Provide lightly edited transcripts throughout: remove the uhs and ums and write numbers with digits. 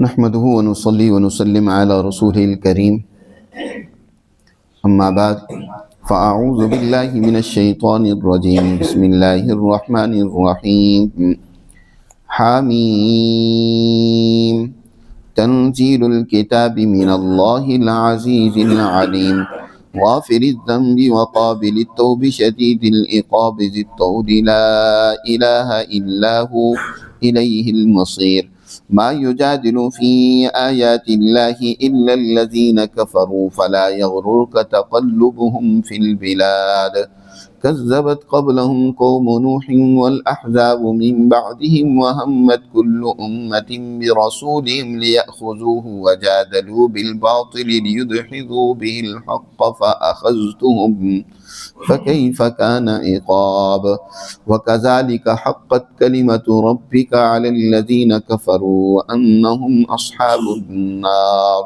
نحمده ونصلي ونسلم على رسوله الكريم أما بعد فأعوذ بالله من الشيطان الرجيم بسم الله الرحمن الرحيم حميم تنزيل الكتاب من الله العزيز العليم غافر الذنب وقابل التوب شديد العقاب ذي الطول لا إله إلا هو إليه المصير ما يجادل في آيات الله إلا الذين كفروا فلا يغررك تقلبهم في البلاد كذبت قبلهم قوم نوح والأحزاب من بعدهم وهمت كل أمة برسولهم ليأخذوه وجادلوا بالباطل ليدحضوا به الحق فأخذتهم فكيف كان عقاب وكذلك حقت كلمة ربك على الذين كفروا أنهم أصحاب النار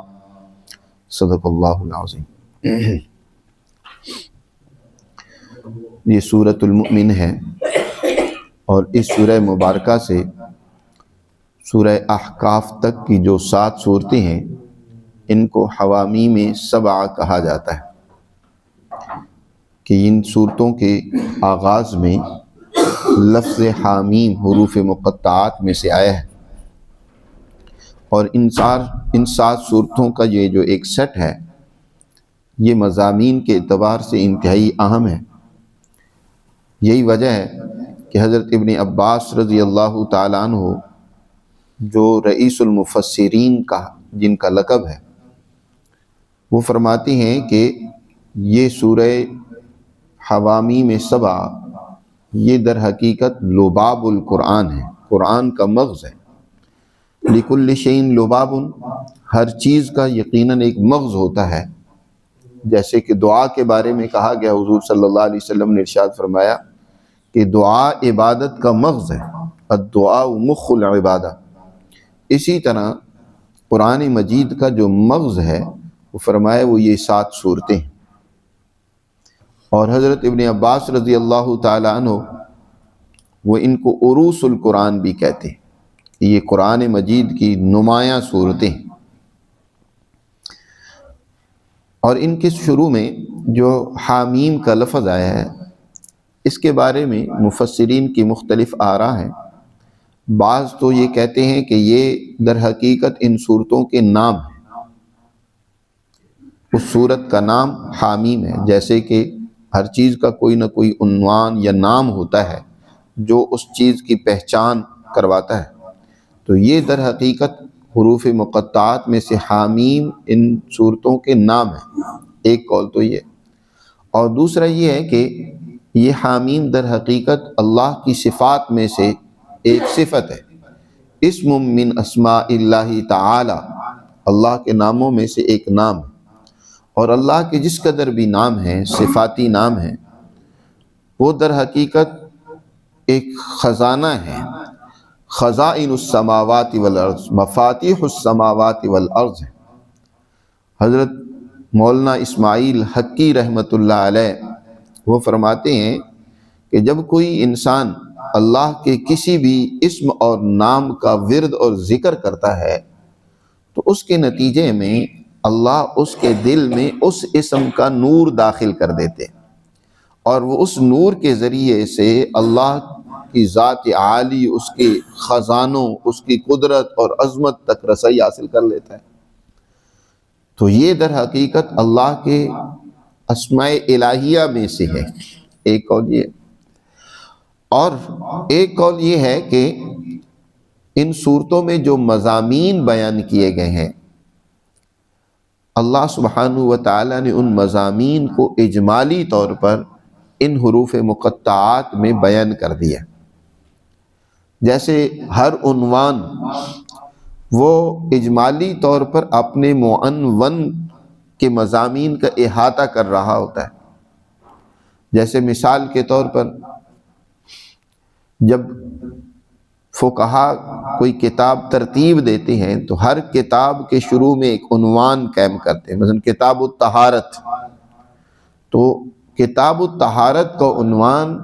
صدق اللہ العظیم۔ یہ سورۃ المؤمن ہے اور اس سورہ مبارکہ سے سورہ احقاف تک کی جو 7 صورتیں ہیں ان کو حوامیم 7 کہا جاتا ہے کہ ان صورتوں کے آغاز میں لفظ حامیم حروف مقطعات میں سے آیا ہے، اور ان 7 صورتوں کا یہ جو ایک سیٹ ہے یہ مضامین کے اعتبار سے انتہائی اہم ہے۔ یہی وجہ ہے کہ حضرت ابن عباس رضی اللہ تعالیٰ عنہ جو رئیس المفسرین کا جن کا لقب ہے، وہ فرماتے ہیں کہ یہ سورہ حوامیم 7 یہ در حقیقت لباب القرآن ہے، قرآن کا مغز ہے۔ لکل شیء لباب، ہر چیز کا یقیناً ایک مغز ہوتا ہے۔ جیسے کہ دعا کے بارے میں کہا گیا، حضور صلی اللہ علیہ وسلم نے ارشاد فرمایا کہ دعا عبادت کا مغز ہے، الدعاء مخ العبادہ۔ اسی طرح قرآن مجید کا جو مغز ہے وہ فرمایا وہ یہ 7 صورتیں ہیں۔ اور حضرت ابن عباس رضی اللہ تعالیٰ عنہ وہ ان کو عروس القرآن بھی کہتے ہیں، یہ قرآن مجید کی نمایاں صورتیں ہیں۔ اور ان کے شروع میں جو حامیم کا لفظ آیا ہے اس کے بارے میں مفسرین کی مختلف آراء ہیں۔ بعض تو یہ کہتے ہیں کہ یہ در حقیقت ان صورتوں کے نام ہیں، اس صورت کا نام حامیم ہے، جیسے کہ ہر چیز کا کوئی نہ کوئی عنوان یا نام ہوتا ہے جو اس چیز کی پہچان کرواتا ہے، تو یہ در حقیقت حروف مقطعات میں سے حامیم ان صورتوں کے نام ہیں۔ ایک قول تو یہ، اور دوسرا یہ ہے کہ یہ حامیم در حقیقت اللہ کی صفات میں سے ایک صفت ہے، اسم من اسماء اللہ تعالی، اللہ کے ناموں میں سے ایک نام ہے۔ اور اللہ کے جس قدر بھی نام ہیں، صفاتی نام ہیں، وہ در حقیقت ایک خزانہ ہے، خزائن السماوات والارض، مفاتیح السماوات والارض ہے۔ حضرت مولانا اسماعیل حقی رحمۃ اللہ علیہ وہ فرماتے ہیں کہ جب کوئی انسان اللہ کے کسی بھی اسم اور نام کا ورد اور ذکر کرتا ہے تو اس کے نتیجے میں اللہ اس کے دل میں اس اسم کا نور داخل کر دیتے، اور وہ اس نور کے ذریعے سے اللہ کی ذات عالی، اس کے خزانوں، اس کی قدرت اور عظمت تک رسائی حاصل کر لیتا ہے۔ تو یہ در حقیقت اللہ کے اسماء الہیہ میں سے ہے، ایک قول یہ۔ اور ایک قول یہ ہے کہ ان صورتوں میں جو مضامین بیان کیے گئے ہیں اللہ سبحانہ و تعالیٰ نے ان مضامین کو اجمالی طور پر ان حروف مقطعات میں بیان کر دیا۔ جیسے ہر عنوان وہ اجمالی طور پر اپنے معنون کے مضامین کا احاطہ کر رہا ہوتا ہے۔ جیسے مثال کے طور پر جب فقہا کوئی کتاب ترتیب دیتے ہیں تو ہر کتاب کے شروع میں ایک عنوان قائم کرتے ہیں، مثلا کتاب الطہارت، تو کتاب الطہارت کا عنوان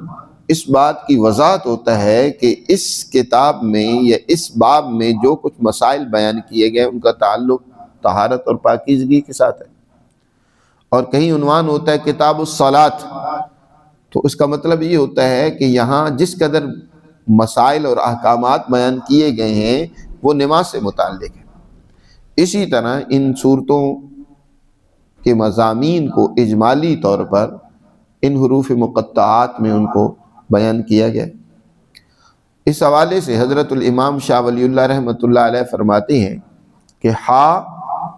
اس بات کی وضاحت ہوتا ہے کہ اس کتاب میں یا اس باب میں جو کچھ مسائل بیان کیے گئے ان کا تعلق طہارت اور پاکیزگی کے ساتھ ہے۔ اور کہیں عنوان ہوتا ہے کتاب الصلاۃ، تو اس کا مطلب یہ ہوتا ہے کہ یہاں جس قدر مسائل اور احکامات بیان کیے گئے ہیں وہ نماز سے متعلق ہے۔ اسی طرح ان صورتوں کے مضامین کو اجمالی طور پر ان حروف مقطعات میں ان کو بیان کیا گیا۔ اس حوالے سے حضرت الامام شاہ ولی اللہ رحمۃ اللہ علیہ فرماتے ہیں کہ ہا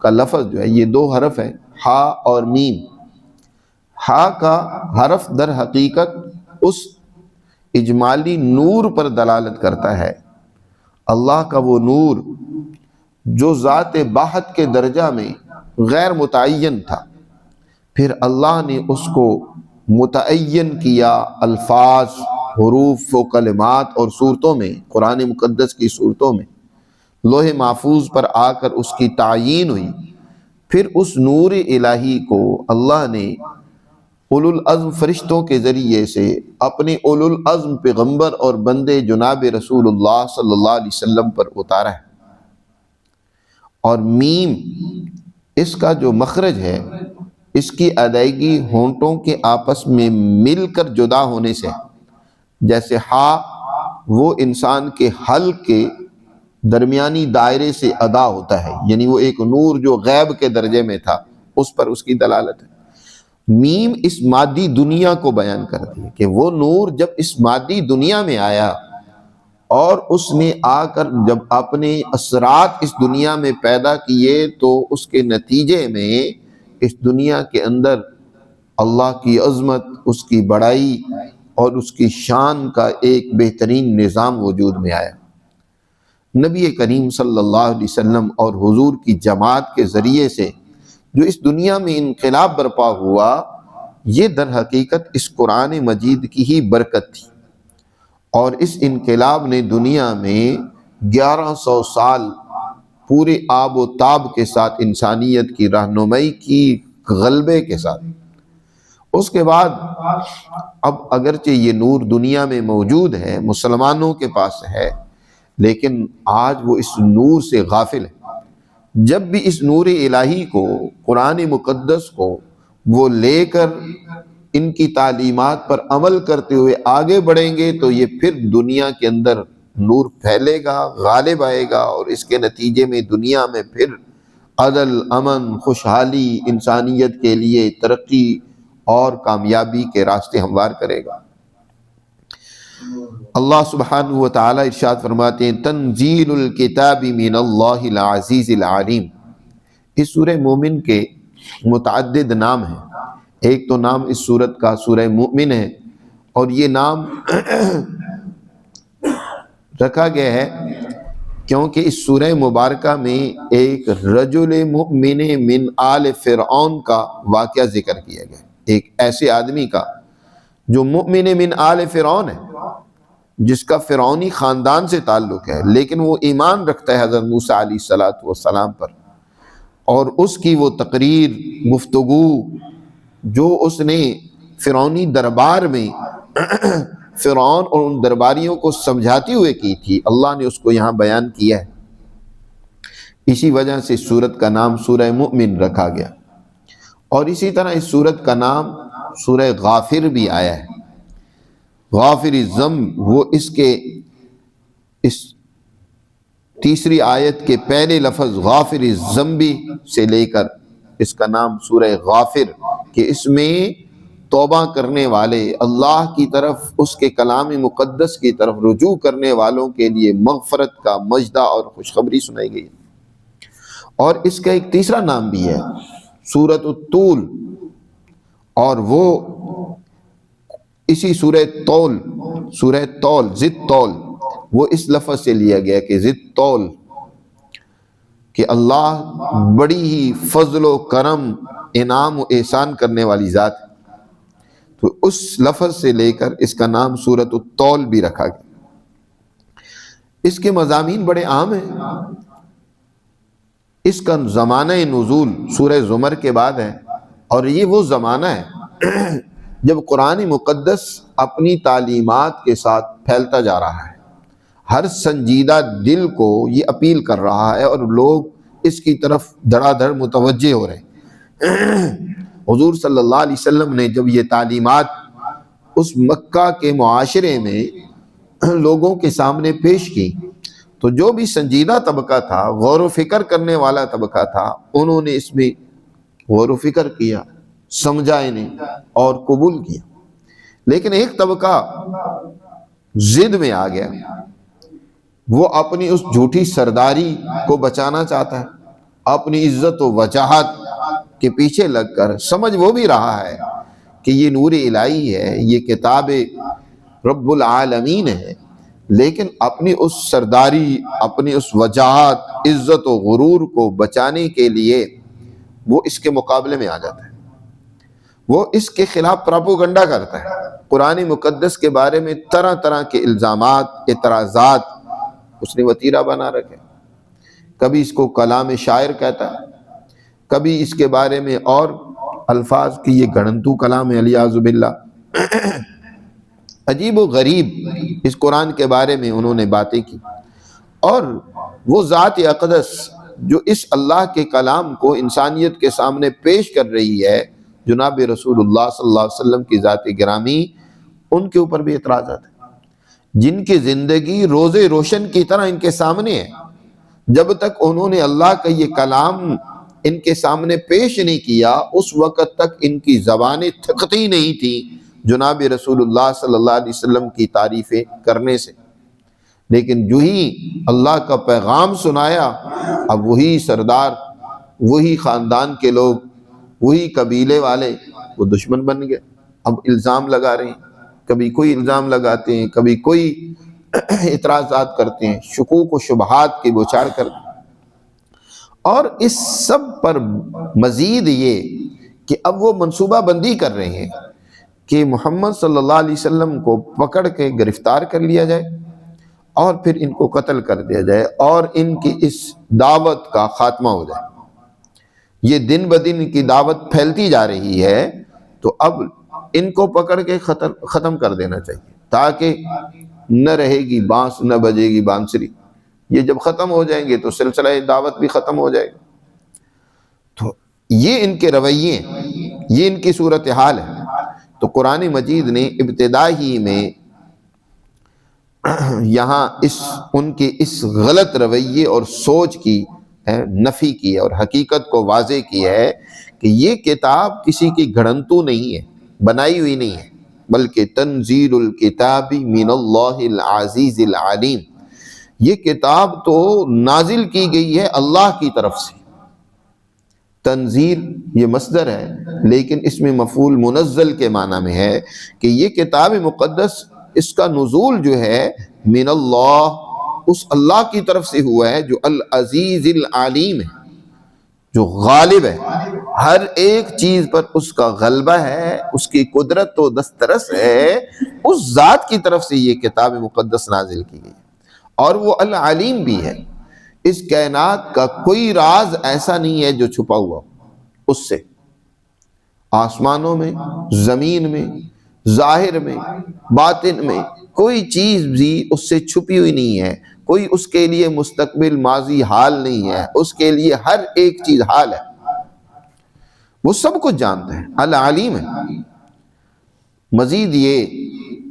کا لفظ جو ہے، یہ دو حرف ہیں، ہا اور میم۔ ہا کا حرف در حقیقت اس اجمالی نور پر دلالت کرتا ہے، اللہ کا وہ نور جو ذات باحت کے درجہ میں غیر متعین تھا، پھر اللہ نے اس کو متعین کیا الفاظ، حروف و کلمات اور صورتوں میں، قرآن مقدس کی صورتوں میں لوح محفوظ پر آ کر اس کی تعیین ہوئی۔ پھر اس نور الہی کو اللہ نے اولو العزم فرشتوں کے ذریعے سے اپنے اولو العزم پیغمبر اور بندے جناب رسول اللہ صلی اللہ علیہ وسلم پر اتارا ہے۔ اور میم اس کا جو مخرج ہے، اس کی ادائیگی ہونٹوں کے آپس میں مل کر جدا ہونے سے، جیسے ہا وہ انسان کے حلق کے درمیانی دائرے سے ادا ہوتا ہے، یعنی وہ ایک نور جو غیب کے درجے میں تھا اس پر اس کی دلالت ہے۔ میم اس مادی دنیا کو بیان کرتی ہے کہ وہ نور جب اس مادی دنیا میں آیا اور اس نے آ کر جب اپنے اثرات اس دنیا میں پیدا کیے، تو اس کے نتیجے میں اس دنیا کے اندر اللہ کی عظمت، اس کی بڑائی اور اس کی شان کا ایک بہترین نظام وجود میں آیا۔ نبی کریم صلی اللہ علیہ وسلم اور حضور کی جماعت کے ذریعے سے جو اس دنیا میں انقلاب برپا ہوا، یہ در حقیقت اس قرآن مجید کی ہی برکت تھی، اور اس انقلاب نے دنیا میں 1100 سال پورے آب و تاب کے ساتھ انسانیت کی رہنمائی کی، غلبے کے ساتھ۔ اس کے بعد اب اگرچہ یہ نور دنیا میں موجود ہے، مسلمانوں کے پاس ہے، لیکن آج وہ اس نور سے غافل ہے۔ جب بھی اس نور الہی کو، قرآن مقدس کو وہ لے کر ان کی تعلیمات پر عمل کرتے ہوئے آگے بڑھیں گے، تو یہ پھر دنیا کے اندر نور پھیلے گا، غالب آئے گا، اور اس کے نتیجے میں دنیا میں پھر عدل، امن، خوشحالی، انسانیت کے لیے ترقی اور کامیابی کے راستے ہموار کرے گا۔ اللہ سبحانہ و تعالی ارشاد فرماتے ہیں تنزیل الکتاب من اللہ العزیز العلیم۔ اس سورہ مومن کے متعدد نام ہیں۔ ایک تو نام اس سورت کا سورہ مومن ہے، اور یہ نام رکھا گیا ہے کیونکہ اس سورہ مبارکہ میں ایک رجل مؤمن من آل فرعون کا واقعہ ذکر کیا گیا ہے، ایک ایسے آدمی کا جو مؤمن من آل فرعون ہے، جس کا فرعونی خاندان سے تعلق ہے، لیکن وہ ایمان رکھتا ہے حضرت موسیٰ علیہ السلام پر، اور اس کی وہ تقریر، گفتگو جو اس نے فرعونی دربار میں فرعون اور ان درباریوں کو سمجھاتے ہوئے کی تھی، اللہ نے اس کو یہاں بیان کیا ہے۔ اسی وجہ سے اس سورت کا نام سورہ مؤمن رکھا گیا، اور اسی طرح اس سورت کا نام سورہ غافر بھی آیا ہے۔ غافر الذنب، وہ اس کے اس تیسری آیت کے پہلے لفظ غافر الذنب سے لے کر اس کا نام سورہ غافر، کہ اس میں توبہ کرنے والے، اللہ کی طرف، اس کے کلام مقدس کی طرف رجوع کرنے والوں کے لیے مغفرت کا مجدہ اور خوشخبری سنائی گئی۔ اور اس کا ایک تیسرا نام بھی ہے سورۃ الطول، اور وہ اسی سورہ طول، ذی طول، وہ اس لفظ سے لیا گیا کہ ذی طول، کہ اللہ بڑی ہی فضل و کرم، انعام و احسان کرنے والی ذات ہے، تو اس لفظ سے لے کر اس کا نام سورۃ الطول بھی رکھا گیا۔ اس کے مضامین بڑے عام ہیں۔ اس کا زمانہ نزول سورہ زمر کے بعد ہے، اور یہ وہ زمانہ ہے جب قرآن مقدس اپنی تعلیمات کے ساتھ پھیلتا جا رہا ہے، ہر سنجیدہ دل کو یہ اپیل کر رہا ہے اور لوگ اس کی طرف دھڑا دھڑ متوجہ ہو رہے ہیں۔ حضور صلی اللہ علیہ وسلم نے جب یہ تعلیمات اس مکہ کے معاشرے میں لوگوں کے سامنے پیش کی تو جو بھی سنجیدہ طبقہ تھا، غور و فکر کرنے والا طبقہ تھا، انہوں نے اس میں غور و فکر کیا، سمجھا انہیں اور قبول کیا۔ لیکن ایک طبقہ ضد میں آ گیا، وہ اپنی اس جھوٹی سرداری کو بچانا چاہتا ہے، اپنی عزت و وجاہت کے پیچھے لگ کر سمجھ وہ بھی رہا ہے کہ یہ نور الہی ہے، یہ کتاب رب العالمین ہے، لیکن اپنی اس سرداری، اپنی اس وجاہت، عزت و غرور کو بچانے کے لیے وہ اس کے مقابلے میں آ جاتا ہے، وہ اس کے خلاف پراپوگنڈا کرتا ہے، قرآن مقدس کے بارے میں طرح طرح کے الزامات، اعتراضات اس نے وتیرہ بنا رکھے۔ کبھی اس کو کلام شاعر کہتا ہے، کبھی اس کے بارے میں اور الفاظ کی یہ گھڑنتو کلام ہے، علیاذ باللہ۔ عجیب و غریب اس قرآن کے بارے میں انہوں نے باتیں کی، اور وہ ذات اقدس جو اس اللہ کے کلام کو انسانیت کے سامنے پیش کر رہی ہے، جناب رسول اللہ صلی اللہ علیہ وسلم کی ذات گرامی، ان کے اوپر بھی اعتراضات ہیں، جن کی زندگی روز روشن کی طرح ان کے سامنے ہے۔ جب تک انہوں نے اللہ کا یہ کلام ان کے سامنے پیش نہیں کیا، اس وقت تک ان کی زبانیں تھکتی نہیں تھی جناب رسول اللہ صلی اللہ علیہ وسلم کی تعریفیں کرنے سے۔ لیکن جو ہی اللہ کا پیغام سنایا، اب وہی سردار، وہی خاندان کے لوگ، وہی قبیلے والے وہ دشمن بن گئے۔ اب الزام لگا رہے ہیں، کبھی کوئی الزام لگاتے ہیں، کبھی کوئی اعتراضات کرتے ہیں، شکوک و شبہات کی بوچھار کرتے ہیں۔ اور اس سب پر مزید یہ کہ اب وہ منصوبہ بندی کر رہے ہیں کہ محمد صلی اللہ علیہ وسلم کو پکڑ کے گرفتار کر لیا جائے اور پھر ان کو قتل کر دیا جائے اور ان کی اس دعوت کا خاتمہ ہو جائے۔ یہ دن بدن کی دعوت پھیلتی جا رہی ہے، تو اب ان کو پکڑ کے ختم کر دینا چاہیے، تاکہ نہ رہے گی بانس نہ بجے گی بانسری۔ یہ جب ختم ہو جائیں گے تو سلسلہ دعوت بھی ختم ہو جائے گا۔ تو یہ ان کے رویے، یہ ان کی صورتحال ہے۔ تو قرآن مجید نے ابتدا ہی میں یہاں ان کے اس غلط رویے اور سوچ کی نفی کی ہے اور حقیقت کو واضح کی ہے کہ یہ کتاب کسی کی گھڑنتو نہیں ہے، بنائی ہوئی نہیں ہے، بلکہ تنزیل الکتاب من اللہ العزیز العلیم، یہ کتاب تو نازل کی گئی ہے اللہ کی طرف سے۔ تنزیل یہ مصدر ہے، لیکن اس میں مفعول منزل کے معنی میں ہے کہ یہ کتاب مقدس، اس کا نزول جو ہے من اللہ، اس اللہ کی طرف سے ہوا ہے جو العزیز العلیم ہے، جو غالب ہے، ہر ایک چیز پر اس کا غلبہ ہے، اس کی قدرت و دسترس ہے، اس ذات کی طرف سے یہ کتاب مقدس نازل کی گئی، اور وہ العلیم بھی ہے۔ اس کائنات کا کوئی راز ایسا نہیں ہے جو چھپا ہوا اس سے، آسمانوں میں، زمین میں، ظاہر میں، باطن میں، کوئی چیز بھی اس سے چھپی ہوئی نہیں ہے، کوئی اس کے لیے مستقبل ماضی حال نہیں ہے، اس کے لیے ہر ایک چیز حال ہے، وہ سب کچھ جانتا ہے، العلیم ہے۔ مزید یہ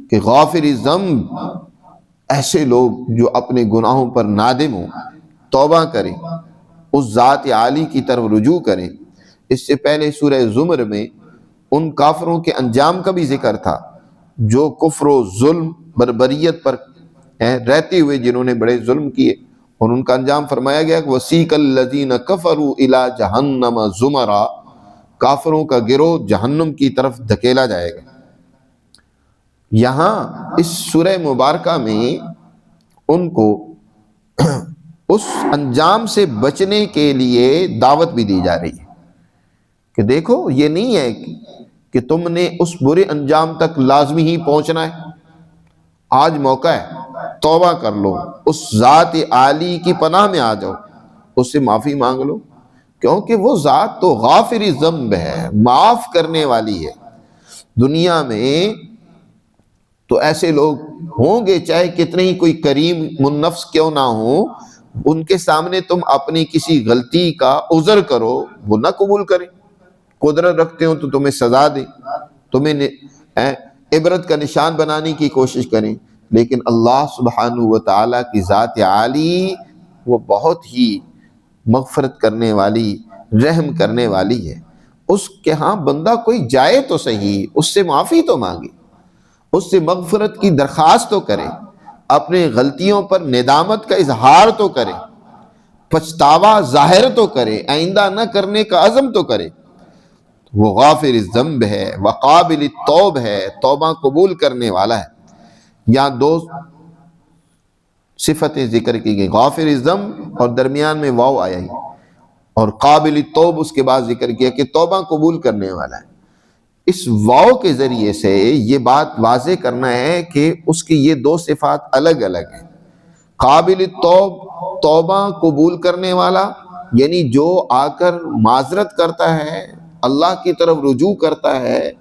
کہ غافر الذنب، ایسے لوگ جو اپنے گناہوں پر نادم ہوں، توبہ کریں، اس ذات عالی کی طرف رجوع کریں۔ اس سے پہلے سورہ زمر میں ان کافروں کے انجام کا بھی ذکر تھا جو کفر و ظلم بربریت پر رہتے ہوئے جنہوں نے بڑے ظلم کیے، اور ان کا انجام فرمایا گیا کہ وَسِيقَ الَّذِينَ كَفَرُوا إِلَىٰ جَهَنَّمَ زُمَرًا، کافروں کا گروہ جہنم کی طرف دھکیلا جائے گا۔ یہاں اس سورہ مبارکہ میں ان کو اس انجام سے بچنے کے لیے دعوت بھی دی جا رہی ہے کہ دیکھو، یہ نہیں ہے کہ تم نے اس برے انجام تک لازمی ہی پہنچنا ہے، آج موقع ہے، توبہ کر لو، اس ذات عالی کی پناہ میں آ جاؤ، اس سے معافی مانگ لو، کیونکہ وہ ذات تو غافر ذنب ہے، معاف کرنے والی ہے۔ دنیا میں تو ایسے لوگ ہوں گے چاہے کتنے ہی کوئی کریم منفس کیوں نہ ہوں، ان کے سامنے تم اپنی کسی غلطی کا عذر کرو وہ نہ قبول کریں، قدرت رکھتے ہو تو تمہیں سزا دیں، تمہیں عبرت کا نشان بنانے کی کوشش کریں، لیکن اللہ سبحانہ و تعالیٰ کی ذات عالی وہ بہت ہی مغفرت کرنے والی، رحم کرنے والی ہے۔ اس کے ہاں بندہ کوئی جائے تو صحیح، اس سے معافی تو مانگے، اس سے مغفرت کی درخواست تو کرے، اپنے غلطیوں پر ندامت کا اظہار تو کرے، پچھتاوا ظاہر تو کرے، آئندہ نہ کرنے کا عزم تو کرے۔ وہ غافر الذنب ہے، وقابل التوب ہے، توبہ قبول کرنے والا ہے۔ یہاں دو صفتیں ذکر کی گئی، غافر الذنب اور درمیان میں واو آیا ہی، اور قابل التوب اس کے بعد ذکر کیا کہ توبہ قبول کرنے والا ہے۔ اس واو کے ذریعے سے یہ بات واضح کرنا ہے کہ اس کی یہ دو صفات الگ الگ ہیں۔ قابل التوب توبہ قبول کرنے والا، یعنی جو آ کر معذرت کرتا ہے، اللہ کی طرف رجوع کرتا ہے،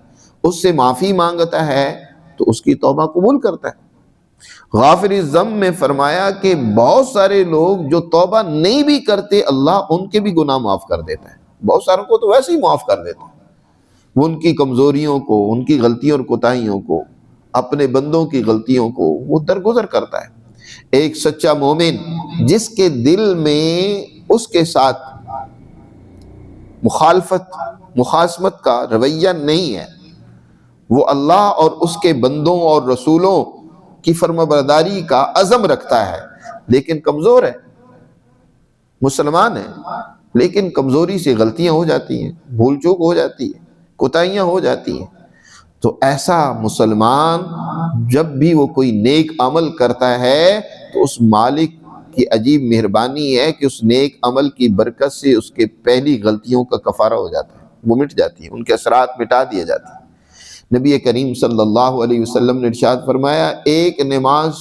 اس سے معافی مانگتا ہے تو اس کی توبہ قبول کرتا ہے۔ غافر الذنب میں فرمایا کہ بہت سارے لوگ جو توبہ نہیں بھی کرتے اللہ ان کے بھی گناہ معاف کر دیتا ہے، بہت ساروں کو تو ویسے ہی معاف کر دیتا ہے، وہ ان کی کمزوریوں کو، ان کی غلطیوں اور کوتاہیوں کو، اپنے بندوں کی غلطیوں کو وہ درگزر کرتا ہے۔ ایک سچا مومن جس کے دل میں اس کے ساتھ مخاصمت کا رویہ نہیں ہے، وہ اللہ اور اس کے بندوں اور رسولوں کی فرمانبرداری کا عزم رکھتا ہے، لیکن کمزور ہے، مسلمان ہے لیکن کمزوری سے غلطیاں ہو جاتی ہیں، بھول چوک ہو جاتی ہے، کوتاہیاں ہو جاتی ہیں، تو ایسا مسلمان جب بھی وہ کوئی نیک عمل کرتا ہے تو اس مالک کی عجیب مہربانی ہے کہ اس نیک عمل کی برکت سے اس کے پہلی غلطیوں کا کفارہ ہو جاتا ہے، وہ مٹ جاتی ہیں، ان کے اثرات مٹا دیے جاتے ہیں۔ نبی کریم صلی اللہ علیہ وسلم نے ارشاد فرمایا، ایک نماز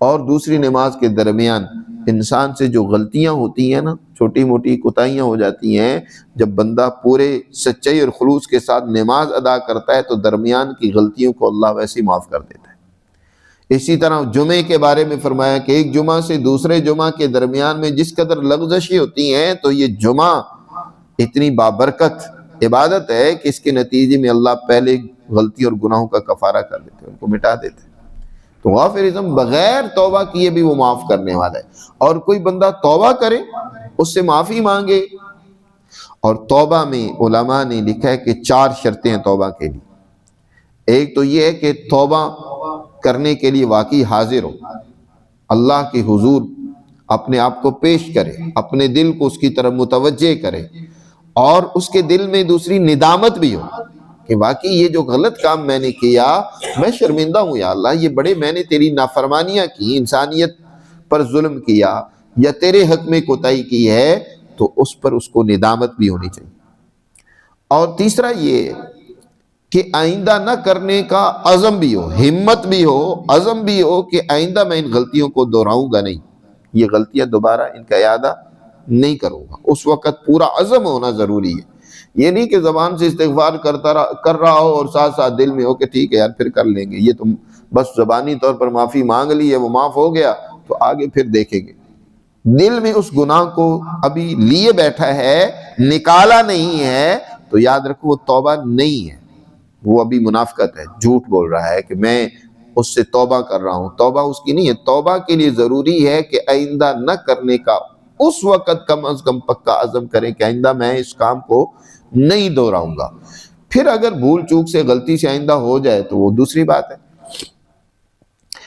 اور دوسری نماز کے درمیان انسان سے جو غلطیاں ہوتی ہیں نا، چھوٹی موٹی کوتاہیاں ہو جاتی ہیں، جب بندہ پورے سچائی اور خلوص کے ساتھ نماز ادا کرتا ہے تو درمیان کی غلطیوں کو اللہ ویسے ہی معاف کر دیتا ہے۔ اسی طرح جمعے کے بارے میں فرمایا کہ ایک جمعہ سے دوسرے جمعہ کے درمیان میں جس قدر لغزشیں ہوتی ہیں تو یہ جمعہ اتنی بابرکت عبادت ہے کہ اس کے نتیجے میں اللہ پہلے غلطی اور گناہوں کا کفارہ کر دیتے ہیں، ان کو مٹا دیتے ہیں۔ تو غافر الذنب بغیر توبہ کیے بھی وہ معاف کرنے والا ہے، اور کوئی بندہ توبہ کرے، اس سے معافی مانگے، اور توبہ میں علماء نے لکھا ہے کہ 4 شرطیں ہیں توبہ کے لیے۔ ایک تو یہ ہے کہ توبہ کرنے کے لیے واقعی حاضر ہو، اللہ کے حضور اپنے آپ کو پیش کرے، اپنے دل کو اس کی طرف متوجہ کرے، اور اس کے دل میں دوسری ندامت بھی ہو کہ واقعی یہ جو غلط کام میں نے کیا، میں شرمندہ ہوں یا اللہ، یہ بڑے میں نے تیری نافرمانیاں کی، انسانیت پر ظلم کیا یا تیرے حق میں کوتاہی کی ہے، تو اس پر اس کو ندامت بھی ہونی چاہیے۔ اور تیسرا یہ کہ آئندہ نہ کرنے کا عزم بھی ہو، ہمت بھی ہو، عزم بھی ہو کہ آئندہ میں ان غلطیوں کو دہراؤں گا نہیں، یہ غلطیاں دوبارہ ان کا اعادہ نہیں کروں گا۔ اس وقت پورا عزم ہونا ضروری ہے، یہ نہیں کہ زبان سے استغفار کر رہا ہو اور ساتھ ساتھ دل میں ہو کہ ٹھیک ہے یار پھر کر لیں گے، یہ تو بس زبانی طور پر معافی مانگ لی ہے، وہ معاف ہو گیا تو آگے پھر دیکھیں گے۔ دل میں اس گناہ کو ابھی لیے بیٹھا ہے، نکالا نہیں ہے، تو یاد رکھو وہ توبہ نہیں ہے، وہ ابھی منافقت ہے، جھوٹ بول رہا ہے کہ میں اس سے توبہ کر رہا ہوں۔ توبہ اس کی نہیں ہے، توبہ کے لیے ضروری ہے کہ آئندہ نہ کرنے کا اس وقت کم از کم پکا عزم کریں کہ آئندہ میں اس کام کو نہیں دہراؤں گا۔ پھر اگر بھول چوک سے غلطی سے آئندہ ہو جائے تو وہ دوسری بات ہے،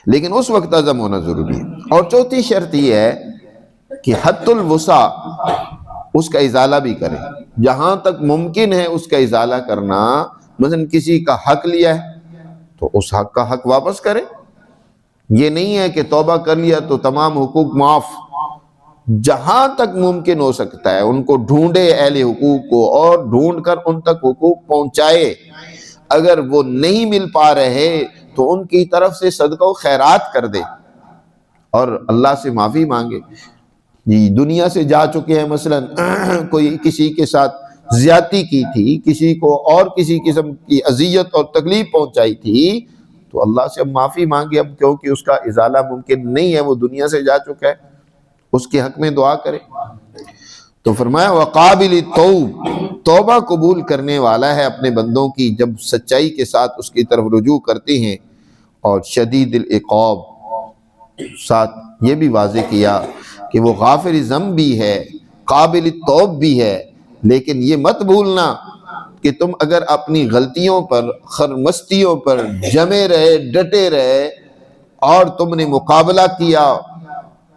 لیکن اس وقت عزم ہونا ضروری ہے۔ اور چوتھی شرط یہ ہے کہ حد الوسع اس کا ازالہ بھی کرے، جہاں تک ممکن ہے اس کا ازالہ کرنا۔ مثلا کسی کا حق لیا ہے تو اس حق کا حق واپس کرے، یہ نہیں ہے کہ توبہ کر لیا تو تمام حقوق معاف، جہاں تک ممکن ہو سکتا ہے ان کو ڈھونڈے اہل حقوق کو اور ڈھونڈ کر ان تک حقوق پہنچائے، اگر وہ نہیں مل پا رہے تو ان کی طرف سے صدقہ و خیرات کر دے اور اللہ سے معافی مانگے۔ دنیا سے جا چکے ہیں، مثلا کوئی کسی کے ساتھ زیادتی کی تھی، کسی کو اور کسی قسم کی اذیت اور تکلیف پہنچائی تھی، تو اللہ سے اب معافی مانگے، اب کیونکہ اس کا ازالہ ممکن نہیں ہے، وہ دنیا سے جا چکا ہے، اس کے حق میں دعا کرے۔ تو فرمایا وقابل التوب، توبہ قبول کرنے والا ہے اپنے بندوں کی جب سچائی کے ساتھ اس کی طرف رجوع کرتے ہیں، اور شدید العقاب، ساتھ یہ بھی واضح کیا کہ وہ غافر ذنب بھی ہے، قابل التوب بھی ہے، لیکن یہ مت بھولنا کہ تم اگر اپنی غلطیوں پر، خرمستیوں پر جمے رہے، ڈٹے رہے، اور تم نے مقابلہ کیا،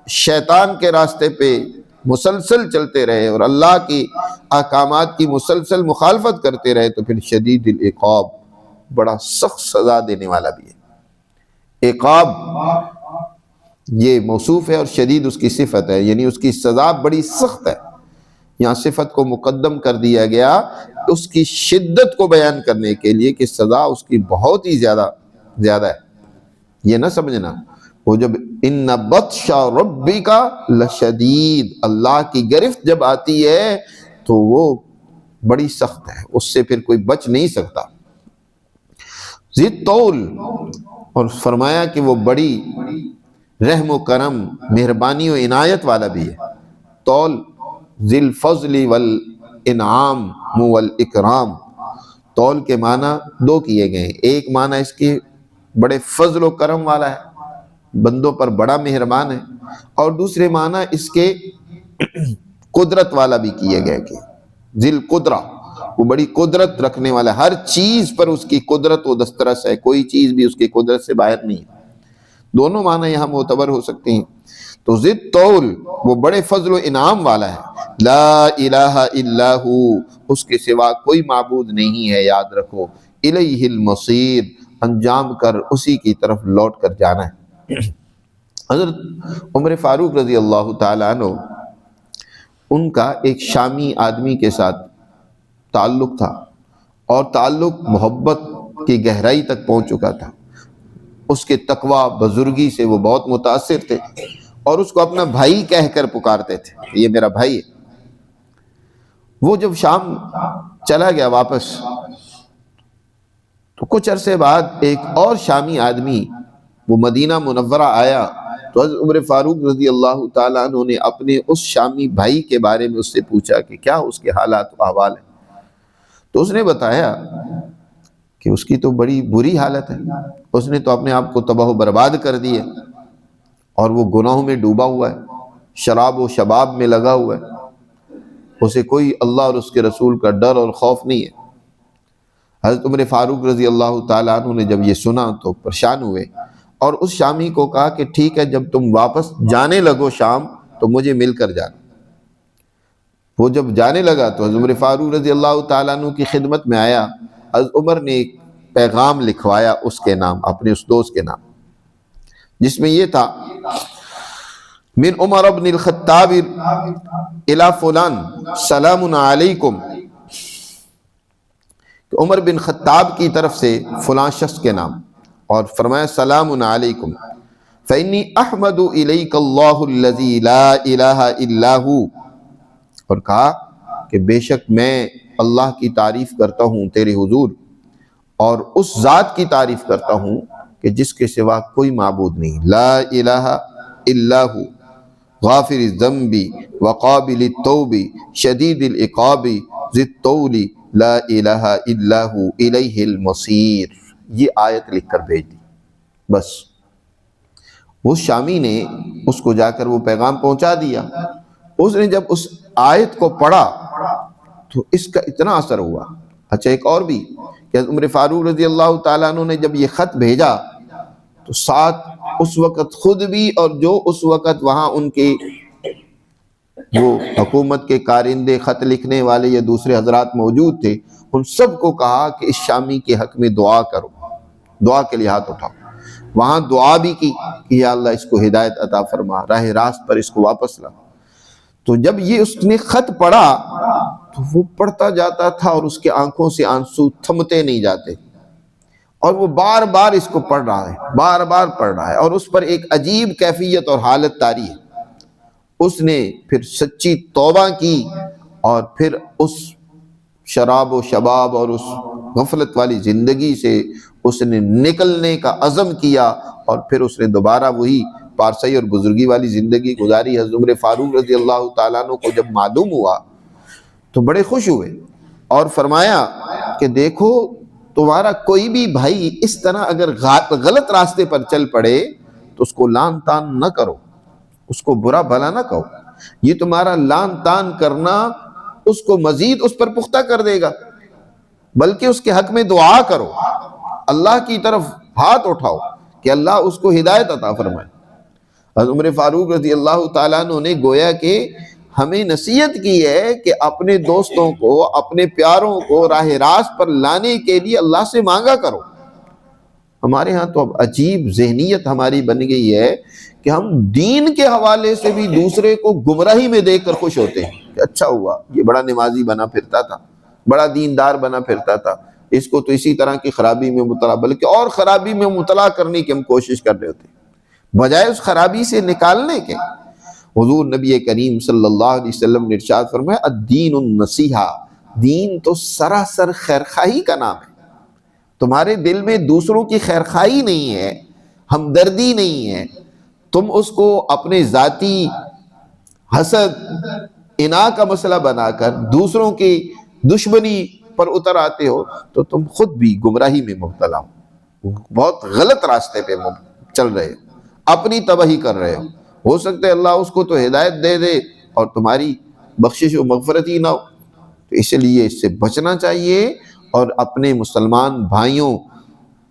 شیطان کے راستے پہ مسلسل چلتے رہے اور اللہ کی احکامات کی مسلسل مخالفت کرتے رہے، تو پھر شدید العقاب، بڑا سخت سزا دینے والا بھی ہے۔ عقاب یہ موصوف ہے اور شدید اس کی صفت ہے، یعنی اس کی سزا بڑی سخت ہے۔ یہاں صفت کو مقدم کر دیا گیا اس کی شدت کو بیان کرنے کے لیے کہ سزا اس کی بہت ہی زیادہ ہے۔ یہ نہ سمجھنا، وہ جب ان بطش ربک لشدید، اللہ کی گرفت جب آتی ہے تو وہ بڑی سخت ہے، اس سے پھر کوئی بچ نہیں سکتا۔ ذی الطول، اور فرمایا کہ وہ بڑی رحم و کرم، مہربانی و عنایت والا بھی ہے۔ طول ذی الفضل والانعام والاکرام، طول کے معنی دو کیے گئے ہیں، ایک معنی اس کے بڑے فضل و کرم والا ہے، بندوں پر بڑا مہربان ہے، اور دوسرے معنی اس کے قدرت والا بھی کیے گئے کہ ذی القدرہ، وہ بڑی قدرت رکھنے والا ہے، ہر چیز پر اس کی قدرت و دسترس ہے، کوئی چیز بھی اس کی قدرت سے باہر نہیں ہے۔ دونوں معنی یہاں معتبر ہو سکتے ہیں۔ تو ذی الطول، وہ بڑے فضل و انعام والا ہے، لا الہ الا ہو، اس کے سوا کوئی معبود نہیں ہے، یاد رکھو، الیہ المصیر، انجام کر اسی کی طرف لوٹ کر جانا ہے۔ حضرت عمر فاروق رضی اللہ تعالیٰ عنہ، ان کا ایک شامی آدمی کے ساتھ تعلق تھا، اور تعلق محبت کی گہرائی تک پہنچ چکا تھا۔ اس کے تقوی، بزرگی سے وہ بہت متاثر تھے، اور اس کو اپنا بھائی کہہ کر پکارتے تھے، یہ میرا بھائی ہے۔ وہ جب شام چلا گیا واپس، تو کچھ عرصے بعد ایک اور شامی آدمی وہ مدینہ منورہ آیا، تو حضرت عمر فاروق رضی اللہ تعالیٰ عنہ نے اپنے اس شامی بھائی کے بارے میں اس سے پوچھا کہ کیا اس کے حالات و احوال ہیں۔ تو اس نے بتایا کہ اس کی تو بڑی بری حالت ہے، اس نے تو اپنے آپ کو تباہ و برباد کر دی ہے، اور وہ گناہوں میں ڈوبا ہوا ہے، شراب و شباب میں لگا ہوا ہے، اسے کوئی اللہ اور اس کے رسول کا ڈر اور خوف نہیں ہے۔ حضرت عمر فاروق رضی اللہ تعالیٰ عنہ نے جب یہ سنا تو پریشان ہوئے، اور اس شامی کو کہا کہ ٹھیک ہے، جب تم واپس جانے لگو شام تو مجھے مل کر جانا۔ وہ جب جانے لگا تو حضرت عمر فاروق رضی اللہ تعالیٰ عنہ کی خدمت میں آیا، حضرت عمر نے ایک پیغام لکھوایا اس کے نام، اپنے اس دوست کے نام، جس میں یہ تھا من عمر بن الخطاب الی فلان سلام علیکم، کہ عمر بن خطاب کی طرف سے فلاں شخص کے نام، اور فرمایا سلام علیکم، فإنی احمد الیک اللہ الذی لا الہ الا ہو، اور کہا کہ بے شک میں اللہ کی تعریف کرتا ہوں تیرے حضور، اور اس ذات کی تعریف کرتا ہوں کہ جس کے سوا کوئی معبود نہیں، لا الہ الا ہو، غافر الذنب وقابل التوب شدید العقاب ذی الطول لا الہ الا ہو الیہ المصیر۔ یہ آیت لکھ کر بھیج دی۔ بس وہ شامی نے اس کو جا کر وہ پیغام پہنچا دیا۔ اس نے جب اس آیت کو پڑھا تو اس کا اتنا اثر ہوا۔ اچھا، ایک اور بھی کہ عمر فاروق رضی اللہ تعالیٰ عنہ نے جب یہ خط بھیجا تو ساتھ اس وقت خود بھی اور جو اس وقت وہاں ان کے وہ حکومت کے کارندے، خط لکھنے والے یا دوسرے حضرات موجود تھے، ان سب کو کہا کہ اس شامی کے حق میں دعا کرو، دعا کے لیے ہاتھ اٹھاؤ۔ وہاں دعا بھی کی کہ یا اللہ اس کو ہدایت عطا فرما، راہ راست پر اس کو واپس لا۔ تو جب یہ اس نے خط پڑھا تو وہ پڑھتا جاتا تھا اور اس کے آنکھوں سے آنسو تھمتے نہیں جاتے، اور وہ بار بار اس کو پڑھ رہا ہے، بار بار پڑھ رہا ہے، اور اس پر ایک عجیب کیفیت اور حالت طاری ہے۔ اس نے پھر سچی توبہ کی، اور پھر اس شراب و شباب اور اس غفلت والی زندگی سے اس نے نکلنے کا عزم کیا، اور پھر اس نے دوبارہ وہی پارسائی اور بزرگی والی زندگی گزاری۔ حضرت عمر فاروق رضی اللہ تعالیٰ عنہ کو جب معلوم ہوا تو بڑے خوش ہوئے اور فرمایا کہ دیکھو تمہارا کوئی بھی بھائی اس طرح اگر غلط راستے پر چل پڑے تو اس کو لان تان نہ کرو، اس کو برا بھلا نہ کہو، یہ تمہارا لان تان کرنا اس کو مزید اس پر پختہ کر دے گا، بلکہ اس کے حق میں دعا کرو، اللہ کی طرف ہاتھ اٹھاؤ کہ اللہ اس کو ہدایت عطا فرمائے۔ حضرت عمر فاروق رضی اللہ تعالیٰ عنہ نے گویا کہ ہمیں نصیحت کی ہے کہ اپنے دوستوں کو، اپنے پیاروں کو راہ راست پر لانے کے لیے اللہ سے مانگا کرو۔ ہمارے ہاں تو اب عجیب ذہنیت ہماری بن گئی ہے کہ ہم دین کے حوالے سے بھی دوسرے کو گمراہی میں دیکھ کر خوش ہوتے ہیں کہ اچھا ہوا، یہ بڑا نمازی بنا پھرتا تھا، بڑا دیندار بنا پھرتا تھا، اس کو تو اسی طرح کی خرابی میں مبتلا، بلکہ اور خرابی میں مبتلا کرنے کی ہم کوشش کر رہے ہوتے ہیں بجائے اس خرابی سے نکالنے کے۔ حضور نبی کریم صلی اللہ علیہ وسلم نے ارشاد فرمایا الدین النصیحہ، دین تو سراسر خیرخواہی کا نام ہے۔ تمہارے دل میں دوسروں کی خیرخواہی نہیں ہے، ہمدردی نہیں ہے، تم اس کو اپنے ذاتی حسد انا کا مسئلہ بنا کر دوسروں کی دشمنی پر اتر آتے ہو تو تم خود بھی گمراہی میں مبتلا ہو، بہت غلط راستے پہ چل رہے ہو، اپنی تباہی کر رہے ہو سکتا ہے اللہ اس کو تو ہدایت دے دے اور تمہاری بخشش و مغفرت ہی نہ ہو۔ تو اس لیے اس سے بچنا چاہیے اور اپنے مسلمان بھائیوں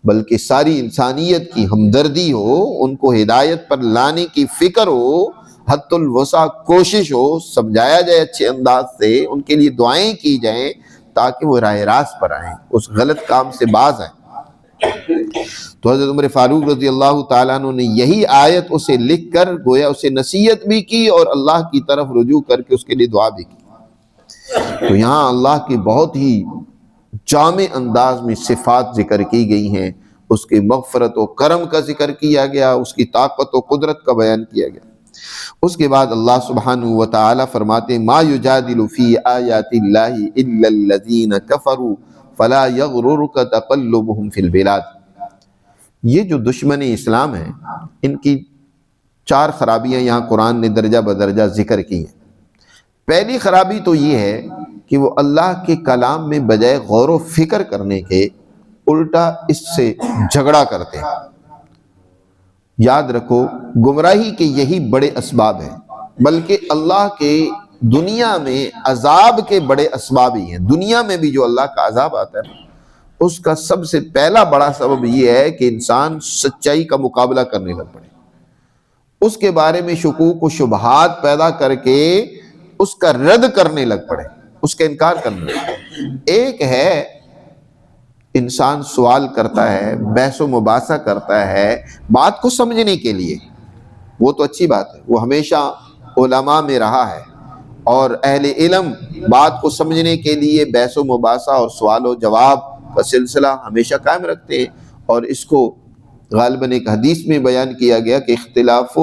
بلکہ ساری انسانیت کی ہمدردی ہو، ان کو ہدایت پر لانے کی فکر ہو، حد الوسع کوشش ہو، سمجھایا جائے اچھے انداز سے، ان کے لیے دعائیں کی جائیں تاکہ وہ راہ راست پر آئیں، اس غلط کام سے باز آئیں۔ تو حضرت عمر فاروق رضی اللہ تعالیٰ عنہ نے یہی آیت اسے لکھ کر گویا اسے نصیحت بھی کی اور اللہ کی طرف رجوع کر کے اس کے لیے دعا بھی کی۔ تو یہاں اللہ کی بہت ہی جامع انداز میں صفات ذکر کی گئی ہیں، اس کی مغفرت و کرم کا ذکر کیا گیا، اس کی طاقت و قدرت کا بیان کیا گیا۔ اس کے بعد اللہ سبحانہ و تعالی فرماتے ہیں ما یجادل فی آیات اللہ الا الذین کفروا فلا یغررک تقلبهم فی البلاد۔ یہ جو دشمن اسلام ہیں ان کی 4 خرابیاں یہاں قرآن نے درجہ بدرجہ ذکر کی ہیں۔ پہلی خرابی تو یہ ہے کہ وہ اللہ کے کلام میں بجائے غور و فکر کرنے کے الٹا اس سے جھگڑا کرتے ہیں۔ یاد رکھو گمراہی کے یہی بڑے اسباب ہیں، بلکہ اللہ کے دنیا میں عذاب کے بڑے اسباب ہی ہیں۔ دنیا میں بھی جو اللہ کا عذاب آتا ہے اس کا سب سے پہلا بڑا سبب یہ ہے کہ انسان سچائی کا مقابلہ کرنے لگ پڑے، اس کے بارے میں شکوک و شبہات پیدا کر کے اس کا رد کرنے لگ پڑے، اس کا انکار کرنے لگ پڑے۔ ایک ہے انسان سوال کرتا ہے، بحث و مباحثہ کرتا ہے بات کو سمجھنے کے لیے، وہ تو اچھی بات ہے، وہ ہمیشہ علماء میں رہا ہے اور اہل علم بات کو سمجھنے کے لیے بحث و مباحثہ اور سوال و جواب کا سلسلہ ہمیشہ قائم رکھتے ہیں، اور اس کو غالباً ایک حدیث میں بیان کیا گیا کہ اختلاف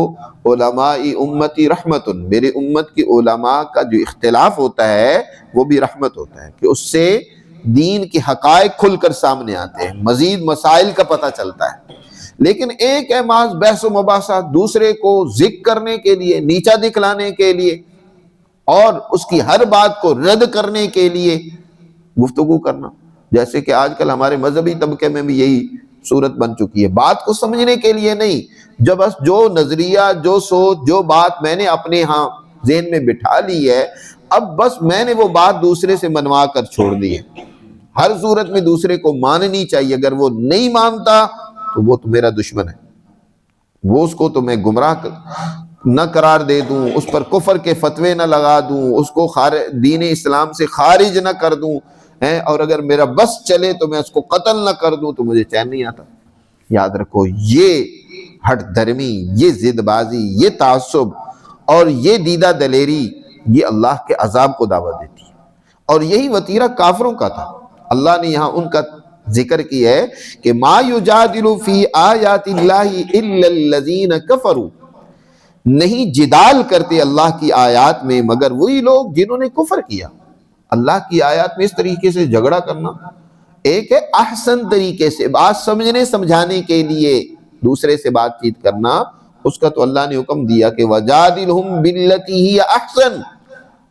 علماء امتی رحمت، میرے امت کی علماء کا جو اختلاف ہوتا ہے وہ بھی رحمت ہوتا ہے، کہ اس سے دین کے حقائق کھل کر سامنے آتے ہیں، مزید مسائل کا پتہ چلتا ہے۔ لیکن ایک ہے محض بحث و مباحثہ، دوسرے کو ذکر کرنے کے لیے، نیچا دکھلانے کے لیے اور اس کی ہر بات کو رد کرنے کے لیے گفتگو کرنا، جیسے کہ آج کل ہمارے مذہبی طبقے میں بھی یہی صورت بن چکی ہے، بات کو سمجھنے کے لیے نہیں، جب بس جو نظریہ، جو سوچ، جو بات میں نے اپنے ہاں ذہن میں بٹھا لی ہے، اب بس میں نے وہ بات دوسرے سے منوا کر چھوڑ دی ہے۔ ہر صورت میں دوسرے کو ماننی چاہیے، اگر وہ نہیں مانتا تو وہ تو میرا دشمن ہے، وہ اس کو تو میں گمراہ نہ قرار دے دوں، اس پر کفر کے فتوے نہ لگا دوں، اس کو دین اسلام سے خارج نہ کر دوں، اور اگر میرا بس چلے تو میں اس کو قتل نہ کر دوں تو مجھے چین نہیں آتا۔ یاد رکھو یہ ہٹ دھرمی، یہ ضد بازی، یہ تعصب اور یہ دیدہ دلیری یہ اللہ کے عذاب کو دعوت دیتی ہے، اور یہی وتیرہ کافروں کا تھا۔ اللہ نے یہاں ان کا ذکر کیا ہے کہ ما یجادل فی آیات اللہ الا الذین کفروا، نہیں جدال کرتے اللہ کی آیات میں مگر وہی لوگ جنہوں نے کفر کیا۔ اللہ کی آیات میں اس طریقے سے جھگڑا کرنا، ایک ہے احسن طریقے سے بات سمجھنے سمجھانے کے لیے دوسرے سے بات چیت کرنا، اس کا تو اللہ نے حکم دیا کہ وَجَادِلْهُمْ بِالَّتِي هِيَ أَحْسَنُ،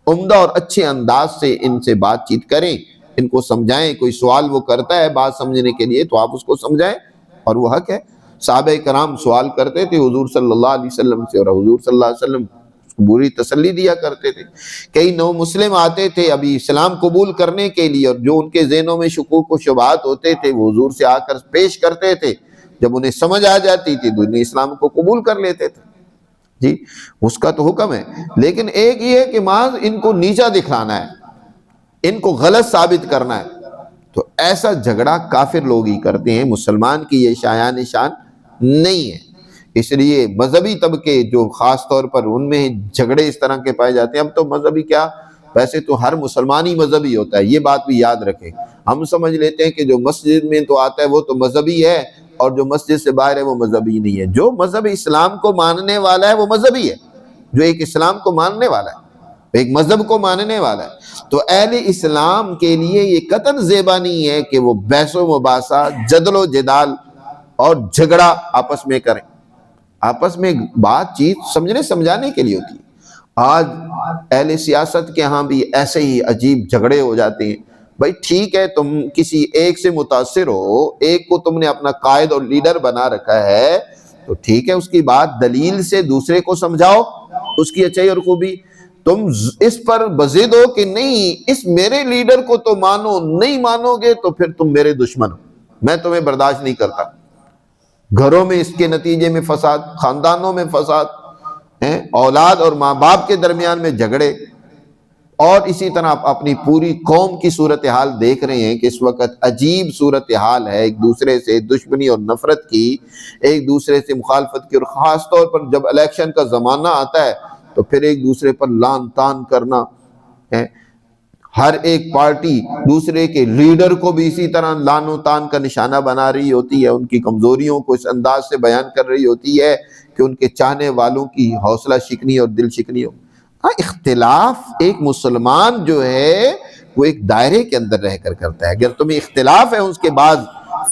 عمدہ اور اچھے انداز سے ان سے بات چیت کریں، ان کو سمجھائیں۔ کوئی سوال وہ کرتا ہے بات سمجھنے کے لیے تو آپ اس کو سمجھائیں، اور وہ حق ہے۔ صحابہ کرام سوال کرتے تھے حضور صلی اللہ علیہ وسلم سے، اور حضور صلی اللہ علیہ وسلم پوری تسلی دیا کرتے تھے۔ کئی نو مسلم آتے تھے ابھی اسلام قبول کرنے کے لیے، اور جو ان کے ذہنوں میں شکوک و شبہات ہوتے تھے وہ حضور سے آ کر پیش کرتے تھے، جب انہیں سمجھ آ جاتی تھی تو انہیں اسلام کو قبول کر لیتے تھے۔ جی اس کا تو حکم ہے، لیکن ایک یہ ہے کہ محض ان کو نیچا دکھانا ہے، ان کو غلط ثابت کرنا ہے، تو ایسا جھگڑا کافر لوگ ہی کرتے ہیں، مسلمان کی یہ شایان شان نہیں ہے۔ اس لیے مذہبی طبقے جو خاص طور پر ان میں جھگڑے اس طرح کے پائے جاتے ہیں، اب تو مذہبی کیا، ویسے تو ہر مسلمان ہی مذہبی ہوتا ہے، یہ بات بھی یاد رکھیں۔ ہم سمجھ لیتے ہیں کہ جو مسجد میں تو آتا ہے وہ تو مذہبی ہے، اور جو مسجد سے باہر ہے وہ مذہبی نہیں ہے۔ جو مذہب اسلام کو ماننے والا ہے وہ مذہبی ہے، جو ایک اسلام کو ماننے والا ہے، ایک مذہب کو ماننے والا ہے۔ تو اہل اسلام کے لیے یہ قطعاً زیبا نہیں ہے کہ وہ بحث و مباحثہ، جدل و جدال اور جھگڑا آپس میں کریں۔ آپس میں بات چیت سمجھنے سمجھانے کے لیے ہوتی ہے۔ آج اہل سیاست کے ہاں بھی ایسے ہی عجیب جھگڑے ہو جاتے ہیں۔ بھائی ٹھیک ہے، تم کسی ایک سے متاثر ہو، ایک کو تم نے اپنا قائد اور لیڈر بنا رکھا ہے، تو ٹھیک ہے، اس کی بات دلیل سے دوسرے کو سمجھاؤ، اس کی اچھائی اور خوبی۔ تم اس پر بضد ہو کہ نہیں اس میرے لیڈر کو تو مانو، نہیں مانو گے تو پھر تم میرے دشمن ہو، میں تمہیں برداشت نہیں کرتا۔ گھروں میں اس کے نتیجے میں فساد، خاندانوں میں فساد، اولاد اور ماں باپ کے درمیان میں جھگڑے، اور اسی طرح آپ اپنی پوری قوم کی صورتحال دیکھ رہے ہیں کہ اس وقت عجیب صورتحال ہے، ایک دوسرے سے دشمنی اور نفرت کی، ایک دوسرے سے مخالفت کی، اور خاص طور پر جب الیکشن کا زمانہ آتا ہے تو پھر ایک دوسرے پر لعن طعن کرنا ہے۔ ہر ایک پارٹی دوسرے کے لیڈر کو بھی اسی طرح لعن و طعن کا نشانہ بنا رہی ہوتی ہے، ان کی کمزوریوں کو اس انداز سے بیان کر رہی ہوتی ہے کہ ان کے چاہنے والوں کی حوصلہ شکنی اور دل شکنی ہو۔ ہاں، اختلاف ایک مسلمان جو ہے وہ ایک دائرے کے اندر رہ کر کرتا ہے۔ اگر تمہیں اختلاف ہے اس کے بعض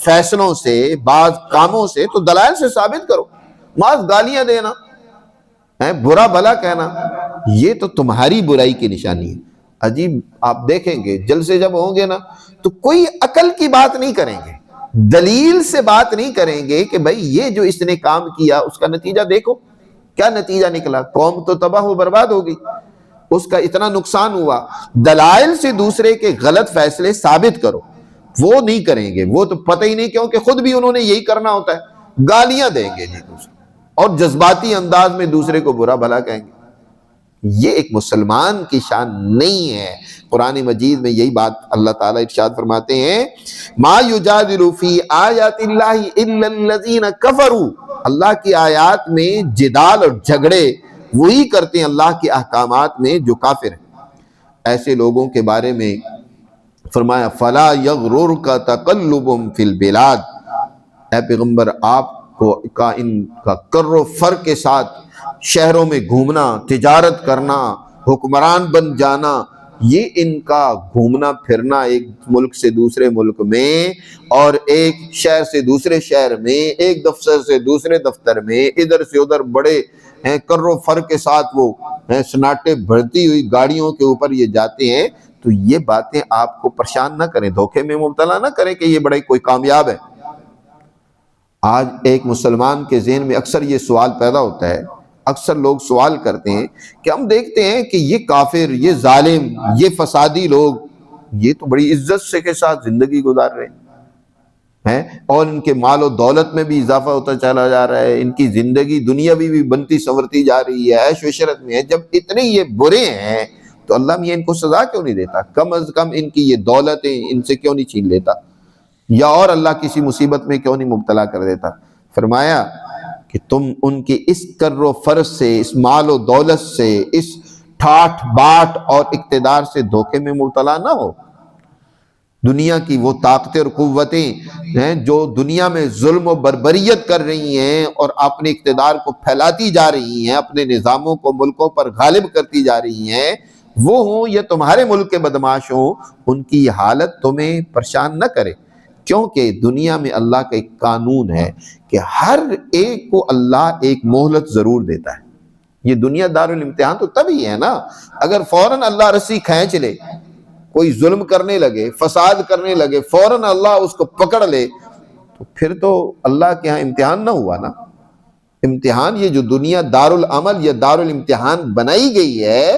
فیصلوں سے، بعض کاموں سے، تو دلائل سے ثابت کرو۔ محض گالیاں دینا، برا بھلا کہنا، یہ تو تمہاری برائی کی نشانی ہے۔ عجیب آپ دیکھیں گے جلسے جب ہوں گے نا تو کوئی عقل کی بات نہیں کریں گے، دلیل سے بات نہیں کریں گے کہ بھائی یہ جو اس نے کام کیا اس کا نتیجہ دیکھو کیا نتیجہ نکلا، قوم تو تباہ و برباد ہو گئی، اس کا اتنا نقصان ہوا۔ دلائل سے دوسرے کے غلط فیصلے ثابت کرو، وہ نہیں کریں گے، وہ تو پتہ ہی نہیں کیوں کہ خود بھی انہوں نے یہی کرنا ہوتا ہے، گالیاں دیں گے جی دوسرے، اور جذباتی انداز میں دوسرے کو برا بھلا کہیں گے۔ یہ ایک مسلمان کی شان نہیں ہے۔ قرآن مجید میں یہی بات اللہ تعالیٰ ارشاد فرماتے ہیں، ما یجادل فی آیات اللہ الا الذین کفروا، اللہ کی آیات میں جدال اور جھگڑے وہی کرتے ہیں اللہ کے احکامات میں جو کافر ہیں۔ ایسے لوگوں کے بارے میں فرمایا فلا یغررک تقلبهم فی البلاد، اے پیغمبر آپ کو ان کا کر و فر کے ساتھ شہروں میں گھومنا، تجارت کرنا، حکمران بن جانا، یہ ان کا گھومنا پھرنا ایک ملک سے دوسرے ملک میں، اور ایک شہر سے دوسرے شہر میں، ایک دفتر سے دوسرے دفتر میں، ادھر سے ادھر بڑے کر و فر کے ساتھ وہ سناٹے بھرتی ہوئی گاڑیوں کے اوپر یہ جاتے ہیں، تو یہ باتیں آپ کو پریشان نہ کریں، دھوکے میں مبتلا نہ کریں کہ یہ بڑے کوئی کامیاب ہے۔ آج ایک مسلمان کے ذہن میں اکثر یہ سوال پیدا ہوتا ہے، اکثر لوگ سوال کرتے ہیں کہ ہم دیکھتے ہیں کہ یہ کافر، یہ ظالم، یہ فسادی لوگ، یہ تو بڑی عزت سے کے ساتھ زندگی گزار رہے ہیں، اور ان کے مال و دولت میں بھی اضافہ ہوتا چلا جا رہا ہے، ان کی زندگی دنیاوی بھی بنتی سنورتی جا رہی ہے، عیش و عشرت میں ہے۔ جب اتنے یہ برے ہیں تو اللہ میاں ان کو سزا کیوں نہیں دیتا؟ کم از کم ان کی یہ دولتیں ان سے کیوں نہیں چھین لیتا، یا اور اللہ کسی مصیبت میں کیوں نہیں مبتلا کر دیتا؟ فرمایا کہ تم ان کے اس کر و فرض سے، اس مال و دولت سے، اس ٹھاٹ باٹ اور اقتدار سے دھوکے میں مبتلا نہ ہو۔ دنیا کی وہ طاقتیں اور قوتیں ہیں جو دنیا میں ظلم و بربریت کر رہی ہیں اور اپنے اقتدار کو پھیلاتی جا رہی ہیں، اپنے نظاموں کو ملکوں پر غالب کرتی جا رہی ہیں، وہ ہوں یا تمہارے ملک کے بدماش ہوں، ان کی یہ حالت تمہیں پریشان نہ کرے، کیونکہ دنیا میں اللہ کا ایک قانون ہے کہ ہر ایک کو اللہ ایک مہلت ضرور دیتا ہے۔ یہ دنیا دارالامتحان تو تبھی ہے نا، اگر فوراً اللہ رسی کھینچ لے، کوئی ظلم کرنے لگے، فساد کرنے لگے، فوراً اللہ اس کو پکڑ لے، تو پھر تو اللہ کے ہاں امتحان نہ ہوا نا۔ امتحان، یہ جو دنیا دارالعمل یا دارالامتحان بنائی گئی ہے،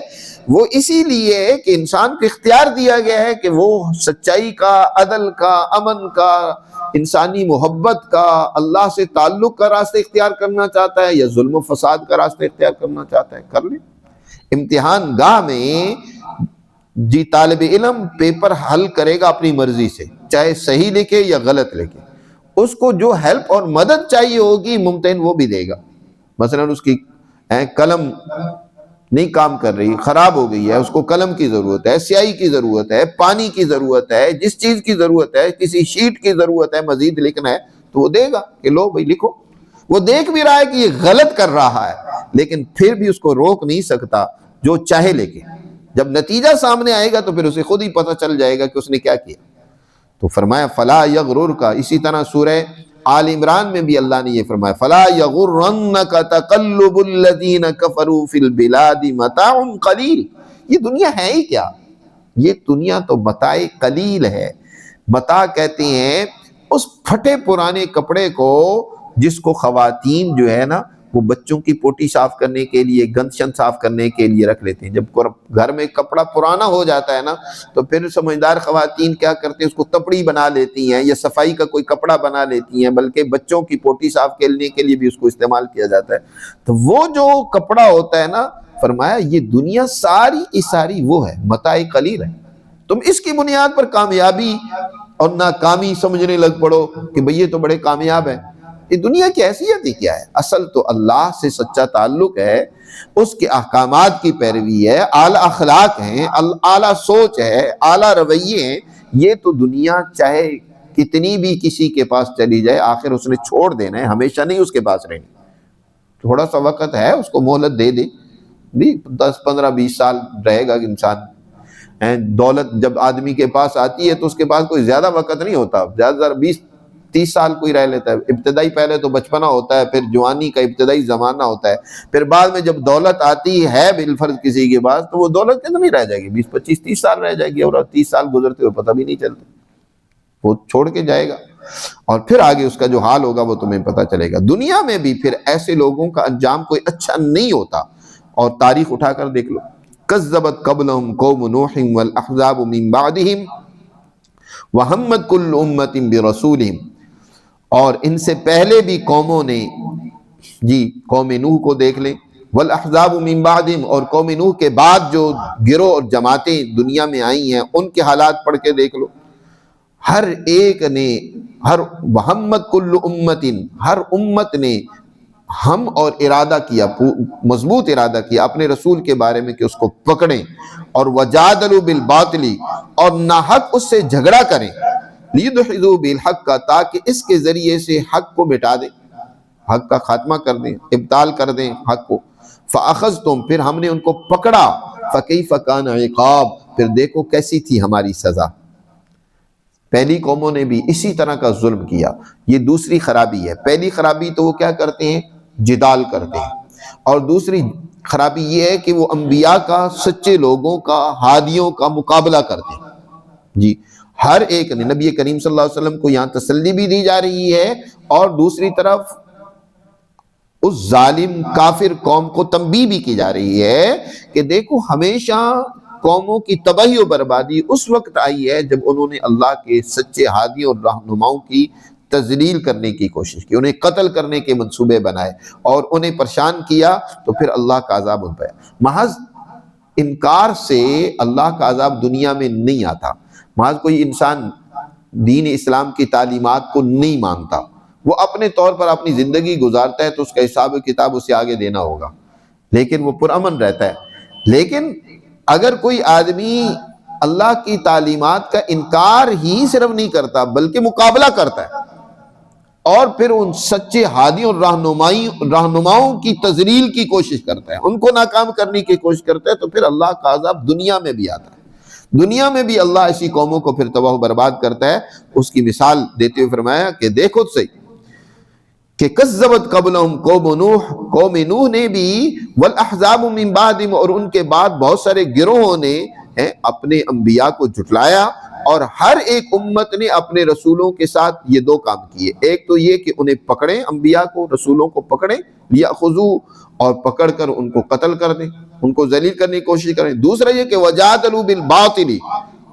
وہ اسی لیے ہے کہ انسان کو اختیار دیا گیا ہے کہ وہ سچائی کا، عدل کا، امن کا، انسانی محبت کا، اللہ سے تعلق کا راستہ اختیار کرنا چاہتا ہے یا ظلم و فساد کا راستہ اختیار کرنا چاہتا ہے، کر لے۔ امتحان گاہ میں جی طالب علم پیپر حل کرے گا اپنی مرضی سے، چاہے صحیح لکھے یا غلط لکھے، اس کو جو ہیلپ اور مدد چاہیے ہوگی ممتحن وہ بھی دے گا۔ مثلا اس کی قلم نہیں کام کر رہی، خراب ہو گئی ہے، اس کو قلم کی ضرورت ہے، سیاہی کی ضرورت ہے، پانی کی ضرورت ہے، جس چیز کی ضرورت ہے، کسی شیٹ کی ضرورت ہے، مزید لکھنا ہے، تو وہ دے گا کہ لو بھائی لکھو۔ وہ دیکھ بھی رہا ہے کہ یہ غلط کر رہا ہے، لیکن پھر بھی اس کو روک نہیں سکتا، جو چاہے لکھے۔ جب نتیجہ سامنے آئے گا تو پھر اسے خود ہی پتہ چل جائے گا کہ اس نے کیا کیا۔ تو فرمایا فلا یغررک، اسی طرح سورہ آل عمران میں بھی اللہ نے یہ فرمایا فلا یغرنک تقلب الذین کفروا فی البلاد متاع قلیل۔ یہ دنیا ہے ہی کیا؟ یہ دنیا تو متاع قلیل ہے۔ متاع کہتے ہیں اس پھٹے پرانے کپڑے کو جس کو خواتین جو ہے نا وہ بچوں کی پوٹی صاف کرنے کے لیے، گند شند صاف کرنے کے لیے رکھ لیتے ہیں۔ جب گھر میں کپڑا پرانا ہو جاتا ہے نا تو پھر سمجھدار خواتین کیا کرتے ہیں، اس کو تپڑی بنا لیتی ہیں یا صفائی کا کوئی کپڑا بنا لیتی ہیں، بلکہ بچوں کی پوٹی صاف کرنے کے لیے بھی اس کو استعمال کیا جاتا ہے۔ تو وہ جو کپڑا ہوتا ہے نا، فرمایا یہ دنیا ساری کی ساری وہ ہے، متاع قلیل ہے۔ تم اس کی بنیاد پر کامیابی اور ناکامی سمجھنے لگ پڑو کہ بھئی یہ تو بڑے کامیاب ہیں۔ یہ دنیا کی حیثیت ہی کیا ہے؟ اصل تو اللہ سے سچا تعلق ہے، اس کے احکامات کی پیروی ہے، اعلیٰ اخلاق ہیں، اعلیٰ سوچ ہے، اعلیٰ رویے ہیں۔ یہ تو دنیا چاہے کتنی بھی کسی کے پاس چلی جائے، آخر اس نے چھوڑ دینا ہے، ہمیشہ نہیں اس کے پاس رہنی۔ تھوڑا سا وقت ہے، اس کو مہلت دے دے، 10 15 20 سال رہے گا انسان۔ دولت جب آدمی کے پاس آتی ہے تو اس کے پاس کوئی زیادہ وقت نہیں ہوتا، زیادہ زیادہ 20 30 سال کوئی رہ لیتا ہے۔ ابتدائی پہلے تو بچپنا ہوتا ہے، پھر جوانی کا ابتدائی زمانہ ہوتا ہے، پھر بعد میں جب دولت آتی ہے بالفرض کسی کے پاس تو وہ دولت کتنی رہ جائے گی، 20 25 30 سال رہ جائے گی، اور 30 سال گزرتے ہوئے پتہ بھی نہیں چلتا، وہ چھوڑ کے جائے گا، اور پھر آگے اس کا جو حال ہوگا وہ تمہیں پتہ چلے گا۔ دنیا میں بھی پھر ایسے لوگوں کا انجام کوئی اچھا نہیں ہوتا، اور تاریخ اٹھا کر دیکھ لو، کذبت قبلہم قوم نوح والاحزاب من بعدہم وہمت کل امت برسولہم، اور ان سے پہلے بھی قوموں نے، جی قوم نوح کو دیکھ لیں، والاحزاب من بعدہم، اور قوم نوح کے بعد جو گروہ اور جماعتیں دنیا میں آئی ہیں ان کے حالات پڑھ کے دیکھ لو، ہر ایک نے، ہر وہمت کل امت، ہر امت نے ہم اور ارادہ کیا، مضبوط ارادہ کیا اپنے رسول کے بارے میں کہ اس کو پکڑیں، اور وجادلوا بالباطل، اور ناحق اس سے جھگڑا کریں، لیدحضوا بالحق کا، تاکہ اس کے ذریعے سے حق کو مٹا دیں، حق کا خاتمہ کر دیں، ابطال کر دیں حق کو۔ فاخذتم، پھر ہم نے ان کو پکڑا، فکیف کان عقاب، پھر دیکھو کیسی تھی ہماری سزا۔ پہلی قوموں نے بھی اسی طرح کا ظلم کیا۔ یہ دوسری خرابی ہے۔ پہلی خرابی تو وہ کیا کرتے ہیں، جدال کرتے ہیں، اور دوسری خرابی یہ ہے کہ وہ انبیاء کا، سچے لوگوں کا، ہادیوں کا مقابلہ کرتے ہیں۔ جی ہر ایک نے، نبی کریم صلی اللہ علیہ وسلم کو یہاں تسلی بھی دی جا رہی ہے، اور دوسری طرف اس ظالم کافر قوم کو تنبیہ بھی کی جا رہی ہے کہ دیکھو ہمیشہ قوموں کی تباہی و بربادی اس وقت آئی ہے جب انہوں نے اللہ کے سچے ہادیوں اور رہنماؤں کی تذلیل کرنے کی کوشش کی، انہیں قتل کرنے کے منصوبے بنائے اور انہیں پریشان کیا، تو پھر اللہ کا عذاب ان پہ۔ محض انکار سے اللہ کا عذاب دنیا میں نہیں آتا۔ محض کوئی انسان دین اسلام کی تعلیمات کو نہیں مانتا، وہ اپنے طور پر اپنی زندگی گزارتا ہے تو اس کا حساب و کتاب اسے آگے دینا ہوگا، لیکن وہ پرامن رہتا ہے۔ لیکن اگر کوئی آدمی اللہ کی تعلیمات کا انکار ہی صرف نہیں کرتا بلکہ مقابلہ کرتا ہے اور پھر ان سچے ہادیوں اور رہنماؤں کی تذلیل کی کوشش کرتا ہے، ان کو ناکام کرنے کی کوشش کرتا ہے، تو پھر اللہ کا عذاب دنیا میں بھی آتا ہے، دنیا میں بھی اللہ ایسی قوموں کو پھر تباہ و برباد کرتا ہے۔ اس کی مثال دیتے ہوئے فرمایا کہ دیکھو صحیح کہ کذبت قبلہم قوم نوح نے بھی، والاحزاب من بعدہم، اور ان کے بعد بہت سارے گروہوں نے اپنے انبیاء کو جھٹلایا، اور ہر ایک امت نے اپنے رسولوں کے ساتھ یہ دو کام کیے۔ ایک تو یہ کہ انہیں پکڑیں، انبیاء کو، رسولوں کو پکڑیں، لیاخذوا، اور پکڑ کر ان کو قتل کر دیں، ان کو ذلیل کرنے کی کوشش کریں۔ دوسرا یہ کہ وجادلوا بالباطل،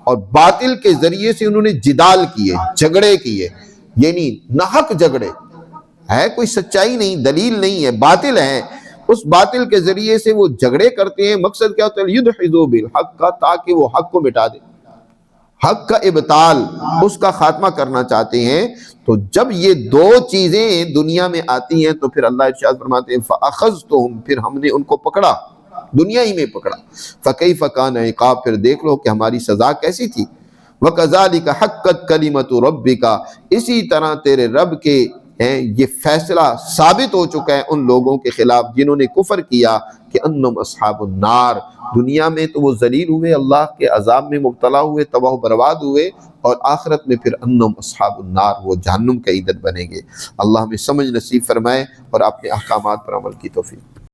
اور باطل کے ذریعے سے انہوں نے جدال کیے، جھگڑے کیے، یعنی ناحق جھگڑے، ہے کوئی سچائی نہیں، دلیل نہیں ہے، باطل ہے، اس باطل کے ذریعے سے وہ جھگڑے کرتے ہیں۔ مقصد کیا ہوتا ہے؟ یدحضوا بالحق کا، تاکہ وہ حق کو مٹا دے، حق کا ابطال، اس کا خاتمہ کرنا چاہتے ہیں۔ تو جب یہ دو چیزیں دنیا میں آتی ہیں تو پھر اللہ ارشاد فرماتے ہیں فَأَخَذْتُهُمْ، پھر ہم نے ان کو پکڑا، دنیا ہی میں پکڑا۔ فَكَيْفَ كَانَ عِقَابِ، پھر دیکھ لو کہ ہماری سزا کیسی تھی۔ وَكَذَلِكَ حَقَّتْ كَلِمَةُ رَبِّكَ، اسی طرح تیرے رب کے یہ فیصلہ ثابت ہو چکا ہے ان لوگوں کے خلاف جنہوں نے کفر کیا کہ انہم اصحاب النار، دنیا میں تو وہ ذلیل ہوئے، اللہ کے عذاب میں مبتلا ہوئے، تباہ و برباد ہوئے، اور آخرت میں پھر انہم اصحاب النار، وہ جہنم کا ایندھن بنیں گے۔ اللہ ہمیں سمجھ نصیب فرمائے اور اپنے احکامات پر عمل کی توفیق۔